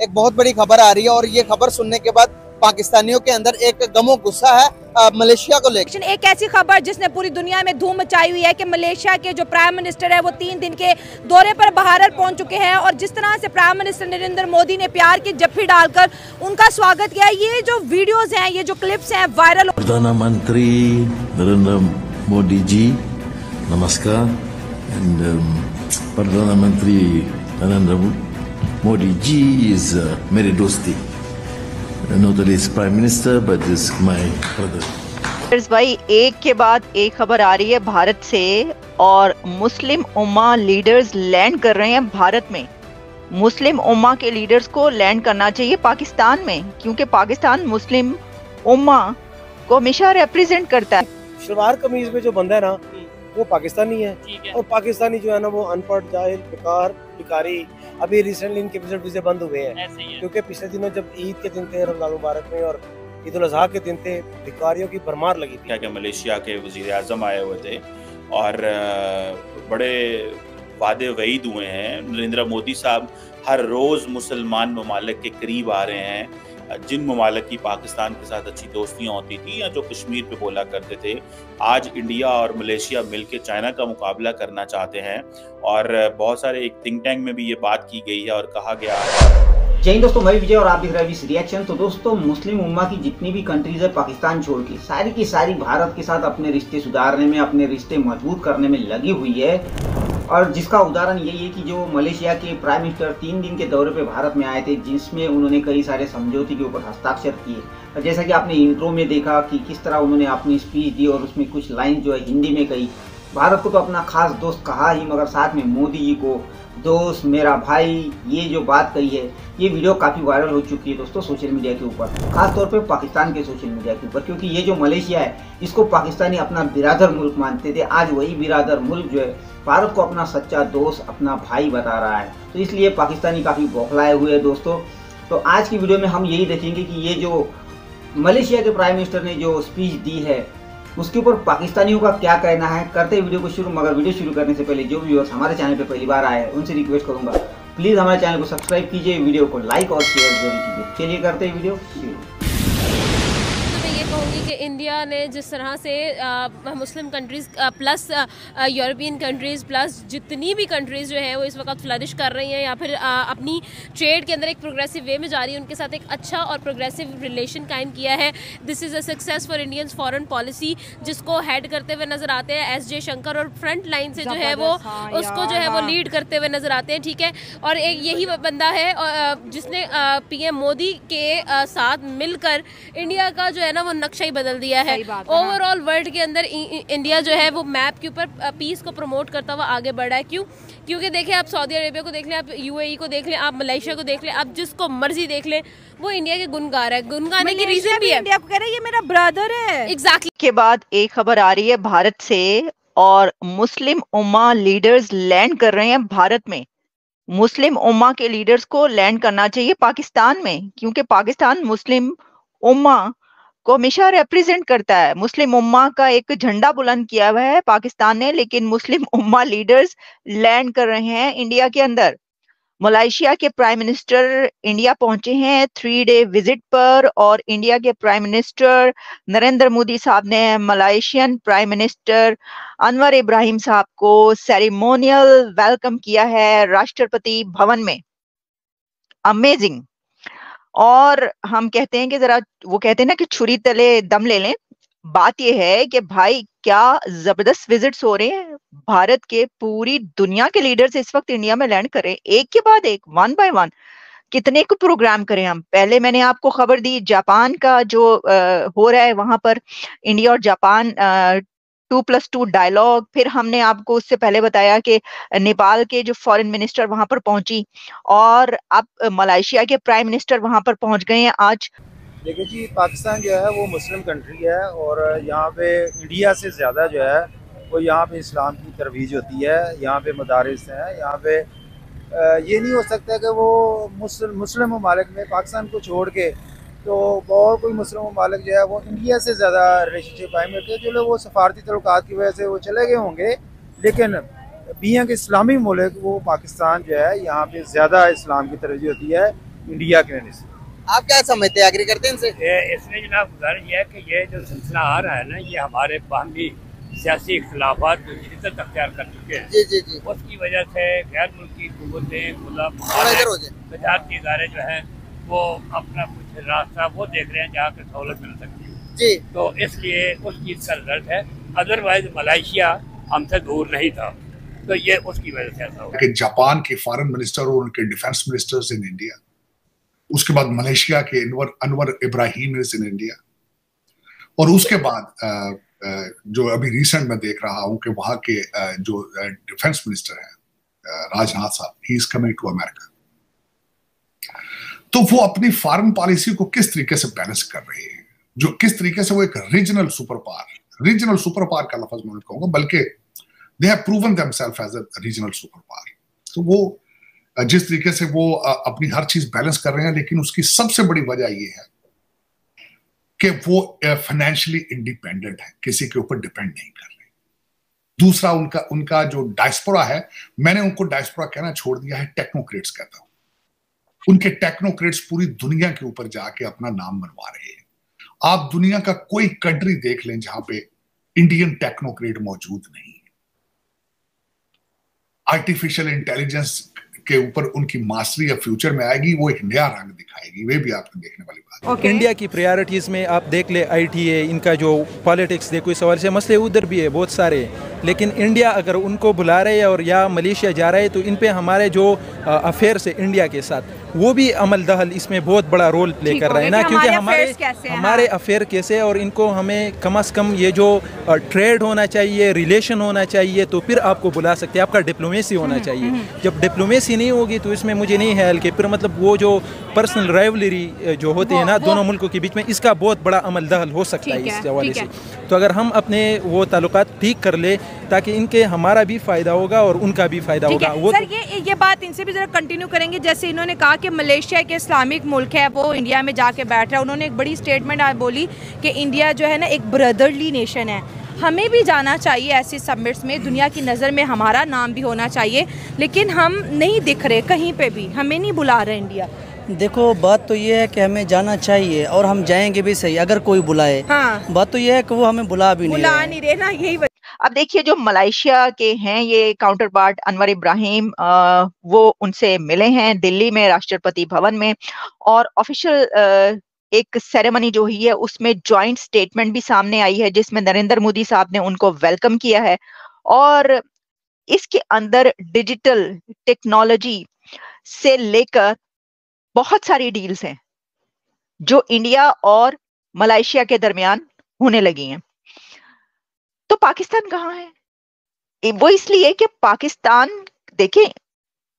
एक बहुत बड़ी खबर आ रही है और ये खबर सुनने के बाद पाकिस्तानियों के अंदर एक गमो गुस्सा है मलेशिया को लेकर। एक ऐसी खबर जिसने पूरी दुनिया में धूम मचाई हुई है कि मलेशिया के जो प्राइम मिनिस्टर है वो 3 दिन के दौरे पर भारत पहुंच चुके हैं और जिस तरह से प्राइम मिनिस्टर नरेंद्र मोदी ने प्यार की जफ्फी डालकर उनका स्वागत किया। ये जो वीडियोस हैं, ये जो क्लिप्स हैं वायरल। प्रधानमंत्री नरेंद्र मोदी जी नमस्कार। एंड प्रधानमंत्री नरेंद्र मोदी जी इज मेरे दोस्ती। Not only is Prime Minister, but is my brother. भाई एक के बाद एक खबर आ रही है भारत से और मुस्लिम उम्मा लीडर्स लैंड कर रहे हैं भारत में। मुस्लिम उम्मा के लीडर्स को लैंड करना चाहिए पाकिस्तान में, क्योंकि पाकिस्तान मुस्लिम उम्मा को हमेशा रिप्रेजेंट करता है। शलवार कमीज में जो बंदा है ना वो पाकिस्तानी है और पाकिस्तानी जो है ना वो अनपढ़, जाहिल, बेकार, भिखारी। अभी रिसेंटली इनके वीजे बंद हुए हैं क्योंकि पिछले दिनों जब ईद के दिन थे, रमजान मुबारक में और ईद उल अजहा के दिन थे, भिखारियों की भरमार लगी थी। क्या मलेशिया के वजीर आजम आए हुए थे और बड़े वादे वईद हुए हैं। नरेंद्र मोदी साहब हर रोज मुसलमान ममालिक के करीब आ रहे हैं। जिन ममालिक की पाकिस्तान के साथ अच्छी दोस्तियां होती थी या जो कश्मीर पे बोला करते थे, आज इंडिया और मलेशिया मिलकर चाइना का मुकाबला करना चाहते हैं। और बहुत सारे एक थिंक टैंक में भी ये बात की गई है और कहा गया। जय हिंद दोस्तों, मैं विजय और आप देख रहे हैं रिएक्शन। तो दोस्तों, मुस्लिम उम्मा की जितनी भी कंट्रीज है पाकिस्तान छोड़ के, सारी की सारी भारत के साथ अपने रिश्ते सुधारने में, अपने रिश्ते मजबूत करने में लगी हुई है। और जिसका उदाहरण यही है कि जो मलेशिया के प्राइम मिनिस्टर 3 दिन के दौरे पे भारत में आए थे, जिसमें उन्होंने कई सारे समझौते के ऊपर हस्ताक्षर किए। और जैसा कि आपने इंट्रो में देखा कि किस तरह उन्होंने अपनी स्पीच दी और उसमें कुछ लाइन जो है हिंदी में कही। भारत को तो अपना खास दोस्त कहा ही, मगर साथ में मोदी जी को दोस्त, मेरा भाई, ये जो बात कही है, ये वीडियो काफ़ी वायरल हो चुकी है दोस्तों सोशल मीडिया के ऊपर, खास तौर पे पाकिस्तान के सोशल मीडिया के ऊपर। क्योंकि ये जो मलेशिया है, इसको पाकिस्तानी अपना बिरादर मुल्क मानते थे। आज वही बिरादर मुल्क जो है भारत को अपना सच्चा दोस्त, अपना भाई बता रहा है। तो इसलिए पाकिस्तानी काफ़ी बौखलाए हुए हैं दोस्तों। तो आज की वीडियो में हम यही देखेंगे कि ये जो मलेशिया के प्राइम मिनिस्टर ने जो स्पीच दी है उसके ऊपर पाकिस्तानियों का क्या कहना है। करते वीडियो को शुरू, मगर वीडियो शुरू करने से पहले जो व्यूअर्स हमारे चैनल पे पहली बार आए हैं उनसे रिक्वेस्ट करूंगा, प्लीज़ हमारे चैनल को सब्सक्राइब कीजिए, वीडियो को लाइक और शेयर जरूर कीजिए। चलिए करते हैं वीडियो शुरू। कहूँगी कि इंडिया ने जिस तरह से Muslim countries plus European countries plus जितनी भी कंट्रीज़ जो है वो इस वक्त फ्लरिश कर रही हैं या फिर अपनी ट्रेड के अंदर एक प्रोग्रेसिव वे में जा रही है, उनके साथ एक अच्छा और प्रोग्रेसिव रिलेशन कायम किया है। This is a success for Indians foreign policy, जिसको हेड करते हुए नज़र आते हैं एस जयशंकर, और फ्रंट लाइन से जो है वो उसको जो है वो लीड करते हुए नज़र आते हैं। ठीक है, और एक यही बंदा है जिसने PM मोदी के साथ मिलकर इंडिया का जो है ना वो नक्शा ही बदल दिया है। ओवरऑल वर्ल्ड के अंदर इंडिया जो है वो मैप के ऊपर पीस को प्रमोट करता हुआ आगे बढ़ा है। क्योंकि देखें, आप सऊदी अरेबिया को देख लें, आप UAE को देख लें, आप मलेशिया को देख लें, आप जिसको मर्जी देख लें, वो इंडिया के गुनगार है। गुनगाने की रीजन भी है, इंडिया को कह रहे हैं ये मेरा ब्रदर है। एग्जैक्टली। के बाद एक खबर आ रही है भारत से और मुस्लिम उम्मा लीडर्स लैंड कर रहे हैं भारत में। मुस्लिम उम्मा के लीडर्स को लैंड करना चाहिए पाकिस्तान में, क्योंकि पाकिस्तान मुस्लिम उम्मा को हमेशा रिप्रेजेंट करता है। मुस्लिम उम्मा का एक झंडा बुलंद किया हुआ है पाकिस्तान ने, लेकिन मुस्लिम उम्मा लीडर्स लैंड कर रहे हैं इंडिया के अंदर। मलेशिया के प्राइम मिनिस्टर इंडिया पहुंचे हैं 3 डे विजिट पर, और इंडिया के प्राइम मिनिस्टर नरेंद्र मोदी साहब ने Malaysian prime minister Anwar Ibrahim साहब को सेरेमोनियल वेलकम किया है राष्ट्रपति भवन में। अमेजिंग। और हम कहते हैं कि जरा, वो कहते हैं ना कि छुरी तले दम ले लें। बात यह है कि भाई क्या जबरदस्त विजिट्स हो रहे हैं भारत के, पूरी दुनिया के लीडर्स इस वक्त इंडिया में लैंड करें, एक के बाद एक, 1 बाय 1। कितने को प्रोग्राम करें हम। पहले मैंने आपको खबर दी जापान का जो हो रहा है वहां पर, इंडिया और जापान 2+2 डायलॉग। फिर हमने आपको उससे पहले बताया कि नेपाल के जो फॉरेन मिनिस्टर वहां पर पहुंची, और अब मलेशिया के प्राइम मिनिस्टर वहां पर पहुंच गए हैं आज। देखिए जी, पाकिस्तान जो है वो मुस्लिम कंट्री है और यहाँ पे इंडिया से ज़्यादा जो है वो यहाँ पे इस्लाम की तरवीज होती है। यहाँ पे मदारिस हैं, यहाँ पे ये नहीं हो सकता कि वो मुस्लिम ममालिक में पाकिस्तान को छोड़ के तो और कोई मुस्लिम ममालिक जो है वो इंडिया से ज़्यादा रिलेशनशिप कायम रखते हैं। चलो वो सफारती तल्लुकात की वजह से वो चले गए होंगे, लेकिन बीइंग इस्लामी मुल्क वो पाकिस्तान जो है यहाँ पे ज़्यादा इस्लाम की तरजीह होती है। इंडिया के रहने से। आप क्या समझते हैं, एग्री करते हैं इनसे? इसमें जनाब गुजारिश यह है कि ये जो सिलसिला आ रहा है ना, ये हमारे बाहमी सियासी इख्तलाफात जो शिद्दत अख्तियार कर चुके हैं, जी। उसकी वजह से गैर मुल्की हुकूमतें, तजारती इदारे जो हैं वो अपना कुछ रास्ता वो देख रहे हैं जहाँ पर सहूलत मिल सकती है जी। तो इसलिए उस चीज़ का रिजल्ट है। अदरवाइज मलेशिया हमसे दूर नहीं था, तो ये उसकी वजह से ऐसा हुआ कि जापान के फॉरेन मिनिस्टर और उनके डिफेंस मिनिस्टर्स इन इंडिया, उसके बाद मलेशिया के Anwar Ibrahim is in India, और उसके बाद जो अभी रिसेंट में देख रहा हूं कि वहां के जो डिफेंस मिनिस्टर हैं राजनाथ साहब, he is coming to America. तो वो अपनी फॉरेन पॉलिसी को किस तरीके से बैलेंस कर रहे हैं, जो किस तरीके से वो एक रीजनल सुपर पावर का लफ्ज मैं कहूंगा, बल्कि they have proven themselves as a regional super power. तो वो जिस तरीके से वो अपनी हर चीज बैलेंस कर रहे हैं, लेकिन उसकी सबसे बड़ी वजह ये है कि वो फाइनेंशियली इंडिपेंडेंट है, किसी के ऊपर डिपेंड नहीं कर रहे। दूसरा उनका जो डायस्पोरा है, मैंने उनको डायस्पोरा कहना छोड़ दिया है, टेक्नोक्रेट्स कहता हूं। उनके टेक्नोक्रेट्स पूरी दुनिया के ऊपर जाके अपना नाम बनवा रहे हैं। आप दुनिया का कोई कंट्री देख लें जहां पे इंडियन टेक्नोक्रेट मौजूद नहीं है। आर्टिफिशियल इंटेलिजेंस के ऊपर उनकी मास्टरी या फ्यूचर में आएगी, वो एक नया रंग दिखाएगी, वे भी आपको देखने वाली बात है। इंडिया की प्रायोरिटीज में आप देख ले, आईटी है, इनका जो पॉलिटिक्स देखो, इस सवाल से मसले उधर भी है बहुत सारे, लेकिन इंडिया अगर उनको बुला रहे है और या मलेशिया जा रहे हैं तो इन पे हमारे जो अफेयर्स है इंडिया के साथ, वो भी अमल दखल इसमें बहुत बड़ा रोल प्ले कर रहा है ना, क्योंकि हमारे अफेयर कैसे, और इनको हमें कम से कम ये जो ट्रेड होना चाहिए, रिलेशन होना चाहिए, तो फिर आपको बुला सकते हैं, आपका डिप्लोमेसी होना चाहिए। जब डिप्लोमेसी नहीं होगी तो इसमें मुझे नहीं ख्याल कि फिर मतलब वो जो पर्सनल राइवलरी जो होती है ना दोनों मुल्कों के बीच में, इसका बहुत बड़ा अमल दखल हो सकता है इस हवाले से। तो अगर हम अपने वो ताल्लुकात ठीक कर ले, ताकि इनके हमारा भी फायदा होगा और उनका भी फायदा होगा। वो सर ये बात इनसे भी जरा कंटिन्यू करेंगे। जैसे इन्होंने कहा कि मलेशिया के इस्लामिक मुल्क है, वो इंडिया में जाके बैठ रहा है, उन्होंने एक बड़ी स्टेटमेंट आज बोली कि इंडिया जो है ना एक ब्रदरली नेशन है, हमें भी जाना चाहिए ऐसी समिट्स में, दुनिया की नज़र में हमारा नाम भी होना चाहिए, लेकिन हम नहीं दिख रहे कहीं पे भी, हमें नहीं बुला रहे इंडिया। देखो बात तो ये है कि हमें जाना चाहिए और हम जाएंगे भी सही अगर कोई बुलाए। हाँ। बात तो ये है कि वो हमें बुला नहीं रहे ना, यही अब देखिए जो मलेशिया के हैं ये काउंटर पार्ट अनवर इब्राहिम, वो उनसे मिले हैं दिल्ली में राष्ट्रपति भवन में, और ऑफिशियल एक सेरेमनी जो हुई है उसमें जॉइंट स्टेटमेंट भी सामने आई है जिसमें नरेंद्र मोदी साहब ने उनको वेलकम किया है, और इसके अंदर डिजिटल टेक्नोलॉजी से लेकर बहुत सारी डील्स हैं जो इंडिया और मलेशिया के दरमियान होने लगी हैं। तो पाकिस्तान कहाँ है? वो इसलिए कि पाकिस्तान, देखें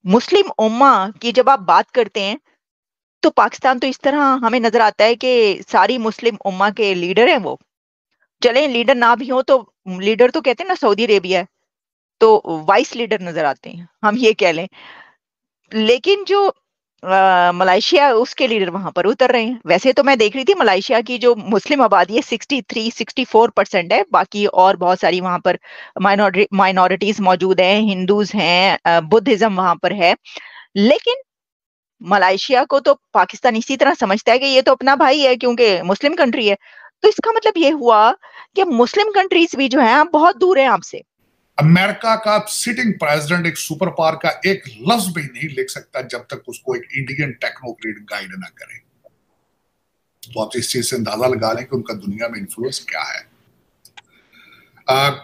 मुस्लिम उम्मा की जब आप बात करते हैं तो पाकिस्तान तो इस तरह हमें नजर आता है कि सारी मुस्लिम उम्मा के लीडर हैं वो। चले लीडर ना भी हो तो लीडर तो कहते हैं ना सऊदी अरेबिया है, तो वाइस लीडर नजर आते हैं, हम ये कह लें। लेकिन जो मलेशिया, उसके लीडर वहां पर उतर रहे हैं। वैसे तो मैं देख रही थी मलेशिया की जो मुस्लिम आबादी है 63-64% है, बाकी और बहुत सारी वहां पर माइनॉरिटीज मौजूद हैं, हिंदूज हैं, बुद्धिज्म वहां पर है। लेकिन मलेशिया को तो पाकिस्तान इसी तरह समझता है कि ये तो अपना भाई है क्योंकि मुस्लिम कंट्री है। तो इसका मतलब ये हुआ कि मुस्लिम कंट्रीज भी जो है बहुत दूर है आपसे। अमेरिका का सिटिंग प्रेसिडेंट एक सुपर पावर का एक लफ्ज भी नहीं लिख सकता जब तक उसको एक इंडियन टेक्नोक्रेट गाइड ना करे। तो आप इस चीज से अंदाजा लगा लें कि उनका दुनिया में इन्फ्लुएंस क्या है।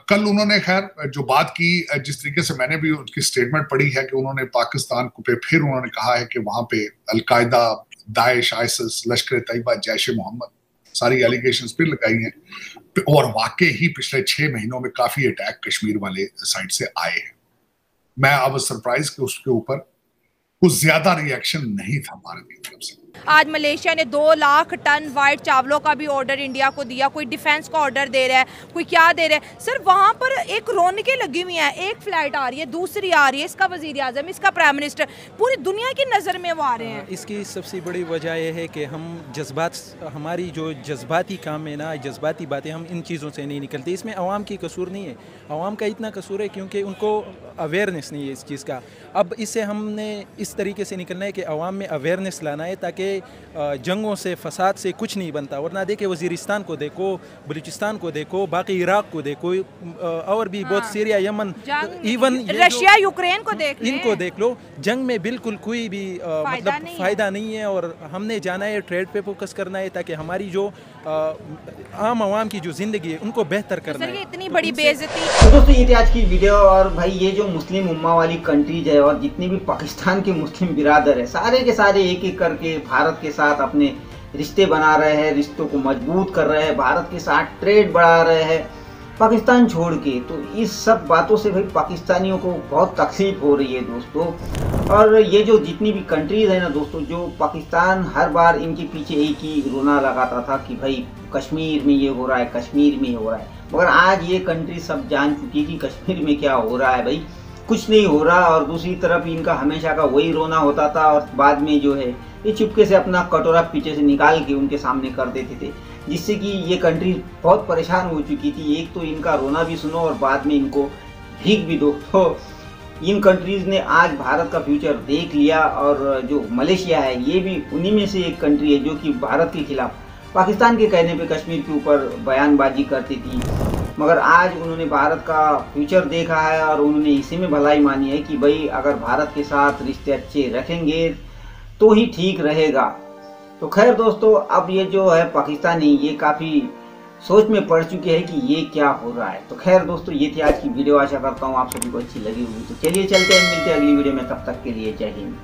कल उन्होंने खैर जो बात की, जिस तरीके से मैंने भी उनकी स्टेटमेंट पढ़ी है कि उन्होंने पाकिस्तान को पे फिर उन्होंने कहा है कि वहां पे अलकायदा, दाइश, आईसिस, लश्कर तैयबा, जैश ए मोहम्मद, सारी एलिगेशंस फिर लगाई हैं, और वाकई ही पिछले 6 महीनों में काफी अटैक कश्मीर वाले साइड से आए हैं। मैं अब सरप्राइज कि उसके ऊपर कुछ ज्यादा रिएक्शन नहीं था भारत की तरफ से। आज मलेशिया ने 2 लाख टन वाइट चावलों का भी ऑर्डर इंडिया को दिया, कोई डिफेंस का ऑर्डर दे रहा है, कोई क्या दे रहा है। सर वहाँ पर एक रौनकें लगी हुई हैं, एक फ्लाइट आ रही है, दूसरी आ रही है, इसका वजीर आजम, इसका प्राइम मिनिस्टर, पूरी दुनिया की नज़र में वो आ रहे हैं। इसकी सबसे बड़ी वजह यह है कि हम जज्बात, हमारी जो जज्बाती काम है ना, जज्बाती बातें, हम इन चीज़ों से नहीं निकलते। इसमें अवाम की कसूर नहीं है, अवाम का इतना कसूर है क्योंकि उनको अवेयरनेस नहीं है इस चीज़ का। अब इससे हमने इस तरीके से निकलना है कि अवाम में अवेयरनेस लाना है, ताकि जंगों से, फसाद से कुछ नहीं बनता। वरना देखे वज़ीरिस्तान को देखो, बलूचिस्तान को देखो, बाकी इराक को देखो, और भी बहुत, Syria, Yemen, even Russia, Ukraine को देख, इनको देख लो। जंग में बिल्कुल कोई भी मतलब फ़ायदा नहीं है, और हमने जाना है ट्रेड पे फोकस करना है, ताकि हमारी जो आम आवाम की जो ज़िंदगी है उनको बेहतर करना है। इतनी बड़ी बेइज्जती। तो दोस्तों ये थी आज की वीडियो। और भाई ये जो मुस्लिम उम्मा वाली कंट्रीज है और जितने भी पाकिस्तान के मुस्लिम बिरादर है, सारे के सारे एक एक करके भारत के साथ अपने रिश्ते बना रहे हैं, रिश्तों को मजबूत कर रहे हैं, भारत के साथ ट्रेड बढ़ा रहे हैं पाकिस्तान छोड़ के। तो इस सब बातों से भाई पाकिस्तानियों को बहुत तकलीफ हो रही है दोस्तों। और ये जो जितनी भी कंट्रीज है ना दोस्तों, जो पाकिस्तान हर बार इनके पीछे एक ही रोना लगाता था कि भाई कश्मीर में ये हो रहा है, कश्मीर में हो रहा है, मगर आज ये कंट्री सब जान चुकी है कि कश्मीर में क्या हो रहा है, भाई कुछ नहीं हो रहा। और दूसरी तरफ इनका हमेशा का वही रोना होता था, और बाद में जो है ये चुपके से अपना कटोरा पीछे से निकाल के उनके सामने कर देते थे, जिससे कि ये कंट्री बहुत परेशान हो चुकी थी। एक तो इनका रोना भी सुनो और बाद में इनको भीख भी दो। तो इन कंट्रीज़ ने आज भारत का फ्यूचर देख लिया। और जो मलेशिया है ये भी उन्हीं में से एक कंट्री है जो कि भारत के खिलाफ पाकिस्तान के कहने पे कश्मीर के ऊपर बयानबाजी करती थी, मगर आज उन्होंने भारत का फ्यूचर देखा है और उन्होंने इसी में भलाई मानी है कि भाई अगर भारत के साथ रिश्ते अच्छे रखेंगे तो ही ठीक रहेगा। तो खैर दोस्तों, अब ये जो है पाकिस्तानी ये काफ़ी सोच में पड़ चुके हैं कि ये क्या हो रहा है। तो खैर दोस्तों ये थी आज की वीडियो, आशा करता हूँ आप सभी को अच्छी लगी होगी। तो चलिए चलते हैं, मिलते हैं अगली वीडियो में, तब तक के लिए जय हिंद।